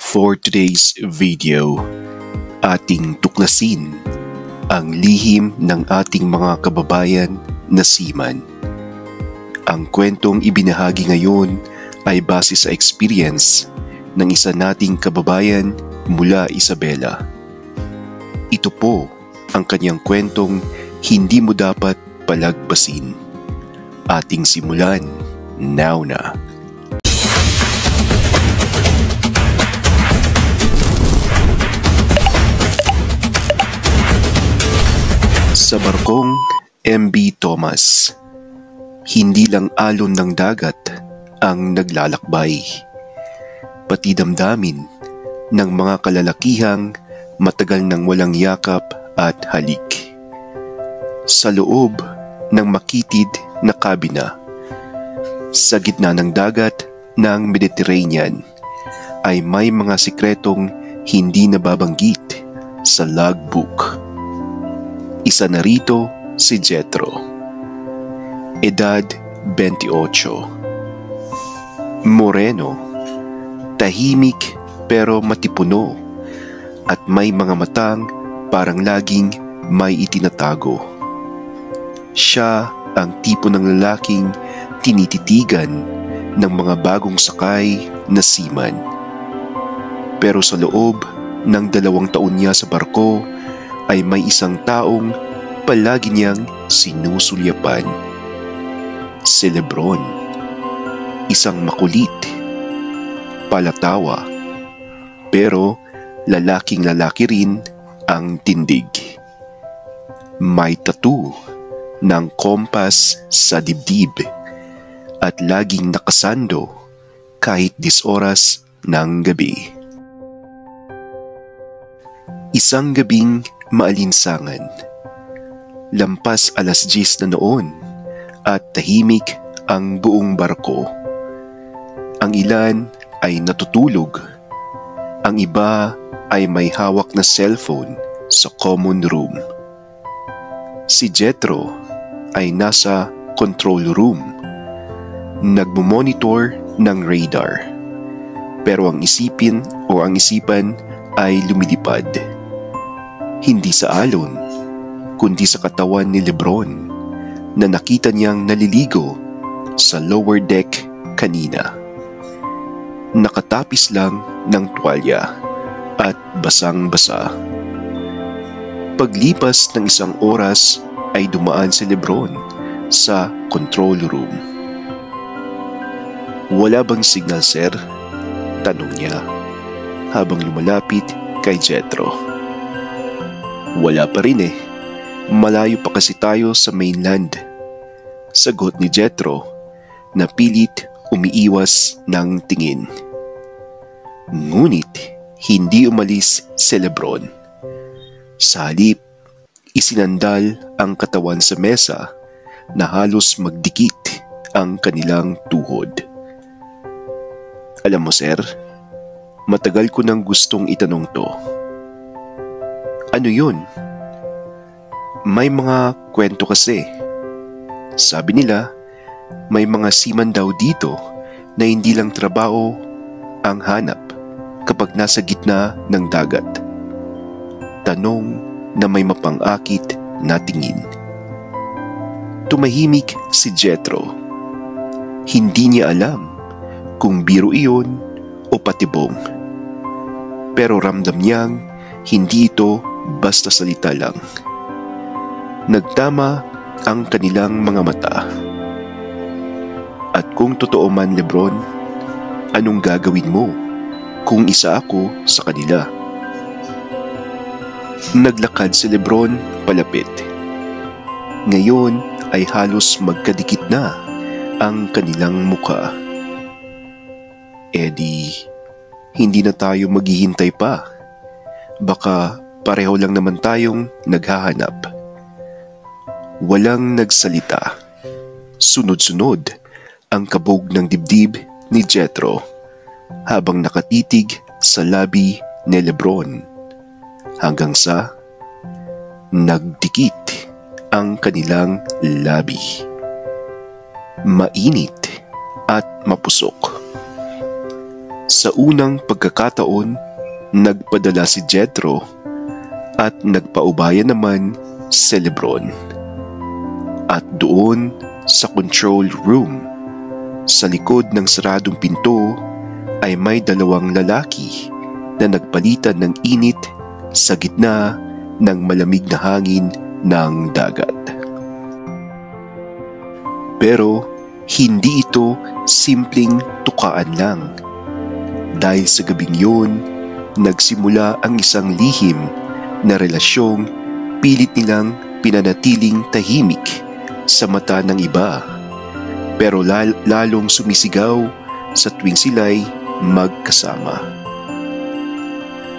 For today's video, ating tuklasin ang lihim ng ating mga kababayan na seaman. Ang kwentong ibinahagi ngayon ay base sa experience ng isa nating kababayan mula Isabela. Ito po ang kanyang kwentong hindi mo dapat palagpasin. Ating simulan now na. Sa barkong MB Thomas, hindi lang alon ng dagat ang naglalakbay, pati damdamin ng mga kalalakihang matagal nang walang yakap at halik. Sa loob ng makitid na kabina, sa gitna ng dagat ng Mediterranean, ay may mga sikretong hindi nababanggit sa logbook. Isa na rito si Jethro. Edad 28. Moreno, tahimik pero matipuno at may mga matang parang laging may itinatago. Siya ang tipo ng lalaking tinititigan ng mga bagong sakay na seaman. Pero sa loob ng 2 taon niya sa barko ay may isang taong palagi niyang sinusulyapan. Si Lebron, isang makulit, palatawa, pero lalaking-lalaki rin ang tindig. May tattoo ng kompas sa dibdib at laging nakasando kahit 10 oras ng gabi. Isang gabing maalinsangan. Lampas 10:00 na noon at tahimik ang buong barko. Ang ilan ay natutulog. Ang iba ay may hawak na cellphone sa common room. Si Jethro ay nasa control room, nagmo-monitor ng radar. Pero ang isipan ay lumilipad. Hindi sa alon, kundi sa katawan ni Lebron na nakita niyang naliligo sa lower deck kanina. Nakatapis lang ng tuwalya at basang-basa. Paglipas ng 1 oras ay dumaan si Lebron sa control room. "Wala bang signal, sir?" tanong niya habang lumalapit kay Jethro. "Wala pa rin eh. Malayo pa kasi tayo sa mainland," sagot ni Jethro na pilit umiiwas ng tingin. Ngunit hindi umalis si Lebron. Sa halip, isinandal ang katawan sa mesa na halos magdikit ang kanilang tuhod. "Alam mo, sir, matagal ko nang gustong itanong to." "Ano yun?" "May mga kwento kasi. Sabi nila, may mga seaman daw dito na hindi lang trabaho ang hanap kapag nasa gitna ng dagat." Tanong na may mapang-akit na tingin. Tumahimik si Jethro. Hindi niya alam kung biro iyon o patibong. Pero ramdam niyang hindi ito basta salita lang. Nagtama ang kanilang mga mata. "At kung totoo man, Lebron, anong gagawin mo kung isa ako sa kanila?" Naglakad si Lebron palapit. Ngayon ay halos magkadikit na ang kanilang mukha. "Eddie, hindi na tayo maghihintay pa. Baka pareho lang naman tayong naghahanap." Walang nagsalita. Sunod-sunod ang kabog ng dibdib ni Jethro habang nakatitig sa labi ni Lebron, hanggang sa nagdikit ang kanilang labi. Mainit at mapusok. Sa unang pagkakataon, nagpadala si Jethro at nagpaubaya naman si Lebron. At doon sa control room, sa likod ng saradong pinto ay may dalawang lalaki na nagpalitan ng init sa gitna ng malamig na hangin ng dagat. Pero hindi ito simpleng tukaan lang. Dahil sa gabing yun, nagsimula ang isang lihim na relasyong pilit nilang pinanatiling tahimik sa mata ng iba, pero lalong sumisigaw sa tuwing sila'y magkasama.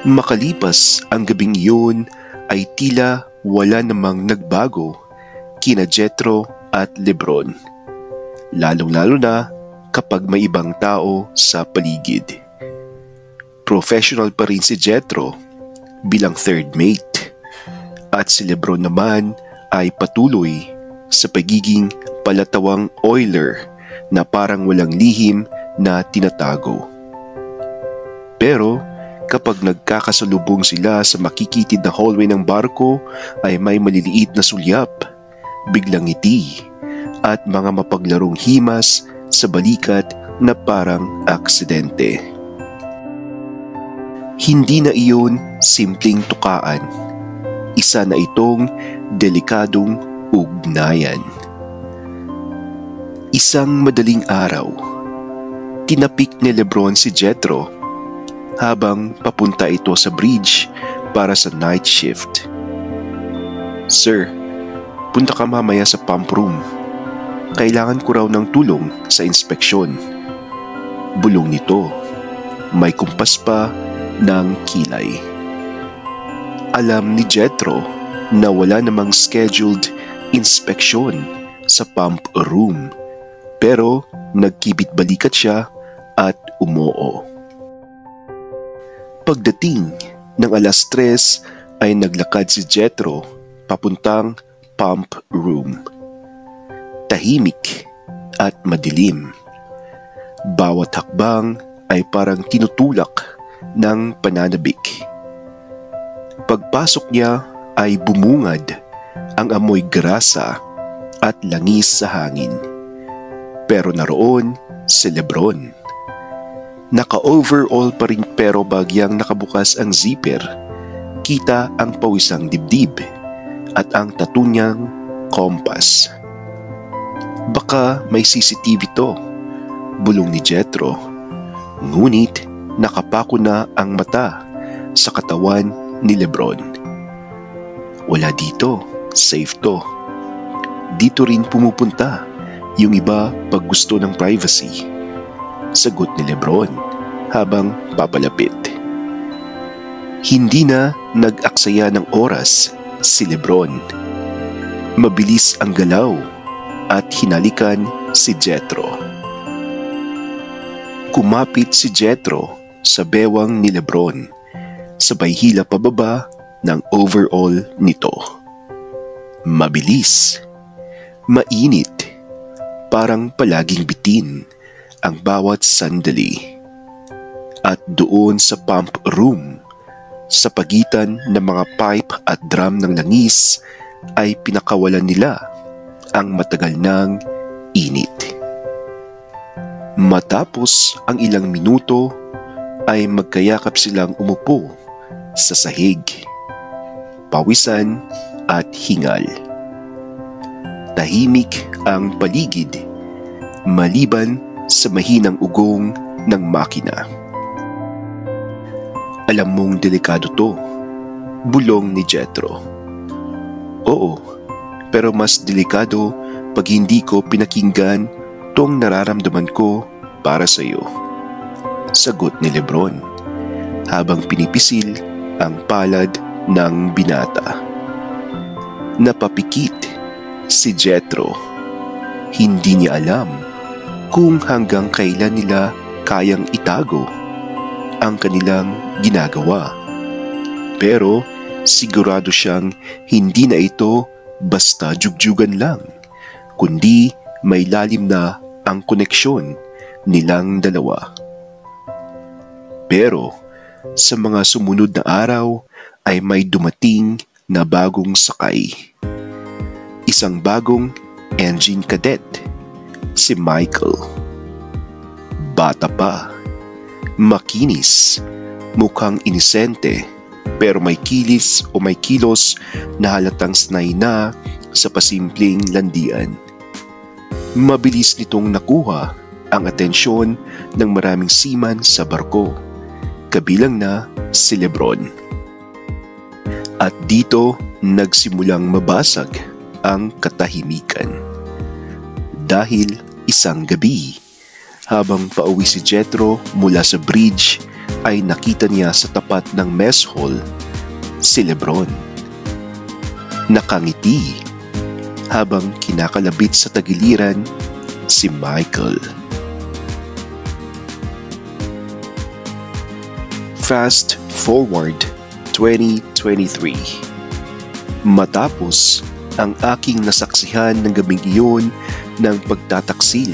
Makalipas ang gabing iyon ay tila wala namang nagbago kina Jethro at Lebron, lalong-lalo na kapag may ibang tao sa paligid. Professional pa rin si Jethro bilang third mate at si Lebron naman ay patuloy sa pagiging palatawang oiler na parang walang lihim na tinatago. Pero kapag nagkakasalubong sila sa makikitid na hallway ng barko ay may maliliit na sulyap, biglang ngiti at mga mapaglarong himas sa balikat na parang aksidente. Hindi na iyon simpleng tukaan. Isa na itong delikadong ugnayan. Isang madaling araw, tinapik ni Lebron si Jethro habang papunta ito sa bridge para sa night shift. "Sir, punta ka mamaya sa pump room. Kailangan ko raw ng tulong sa inspeksyon." Bulong nito. May kumpas pa ng kilay. Alam ni Jethro na wala namang scheduled inspeksyon sa pump room, pero nagkibit-balikat siya at umoo. Pagdating ng 3:00 ay naglakad si Jethro papuntang pump room. Tahimik at madilim. Bawat hakbang ay parang tinutulak ng pananabik. Pagpasok niya ay bumungad ang amoy grasa at langis sa hangin. Pero naroon si Lebron. Naka-overall pa rin pero bagyang nakabukas ang zipper. Kita ang pawisang dibdib at ang tattoo niyang kompas. "Baka may CCTV to," bulong ni Jethro. Ngunit nakapako na ang mata sa katawan ni Lebron. "Wala dito, safe to. Dito rin pumupunta yung iba pag gusto ng privacy," sagot ni Lebron habang papalapit. Hindi na nag-aksaya ng oras si Lebron. Mabilis ang galaw at hinalikan si Jethro. Kumapit si Jethro sa bewang ni Lebron, sabay hila pababa ng overall nito. Mabilis, mainit, parang palaging bitin ang bawat sandali. At doon sa pump room, sa pagitan ng mga pipe at drum ng langis, ay pinakawalan nila ang matagal ng init. Matapos ang ilang minuto ay magkayakap silang umupo sa sahig, pawisan at hingal. Tahimik ang paligid maliban sa mahinang ugong ng makina. "Alam mong delikado to," bulong ni Jethro. "Oo, pero mas delikado pag hindi ko pinakinggan tong nararamdaman ko para sa iyo," sagot ni Lebron habang pinipisil ang palad ng binata. Napapikit si Jethro. Hindi niya alam kung hanggang kailan nila kayang itago ang kanilang ginagawa. Pero sigurado siyang hindi na ito basta jugjugan lang, kundi may lalim na ang koneksyon nilang dalawa. Pero sa mga sumunod na araw ay may dumating na bagong sakay. Isang bagong engine cadet, si Michael. Bata pa, makinis, mukhang inisente, pero may kilis o may kilos na halatang sanay na sa pasimpleng landian. Mabilis nitong nakuha ang atensyon ng maraming seaman sa barko, kabilang na si Lebron. At dito nagsimulang mabasag ang katahimikan. Dahil isang gabi, habang pauwi si Jethro mula sa bridge, ay nakita niya sa tapat ng mess hall si Lebron. Nakangiti habang kinakalabit sa tagiliran si Michael. Fast forward 2023. Matapos ang aking nasaksihan ng gabing iyon ng pagtataksil,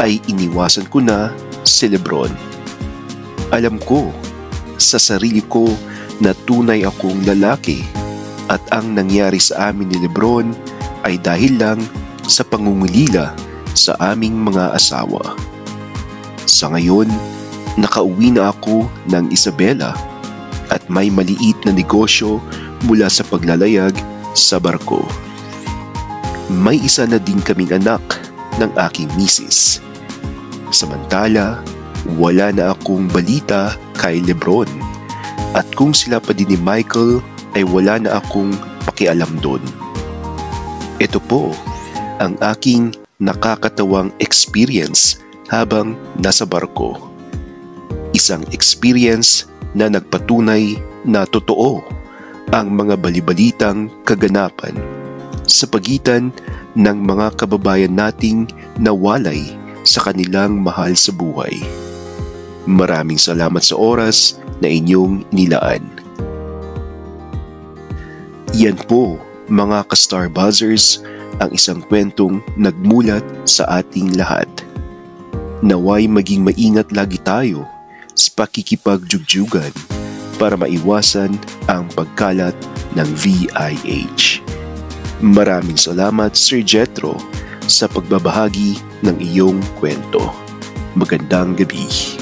ay iniwasan ko na si Lebron. Alam ko sa sarili ko na tunay akong lalaki at ang nangyari sa amin ni Lebron ay dahil lang sa pangungulila sa aming mga asawa. Sa ngayon, nakauwi na ako ng Isabela at may maliit na negosyo mula sa paglalayag sa barko. May isa na din kaming anak ng aking misis. Samantala, wala na akong balita kay Lebron at kung sila pa din ni Michael ay wala na akong pakialam doon. Ito po ang aking nakakatawang experience habang nasa barko. Isang experience na nagpatunay na totoo ang mga balibalitang kaganapan sa pagitan ng mga kababayan nating nawalay sa kanilang mahal sa buhay. Maraming salamat sa oras na inyong nilaan. Yan po mga ka-Star Buzzers ang isang kwentong nagmulat sa ating lahat. Naway maging maingat lagi tayo sa pakikipagjugjuggan para maiwasan ang pagkalat ng VIH. Maraming salamat Sir Jethro sa pagbabahagi ng iyong kwento. Magandang gabi.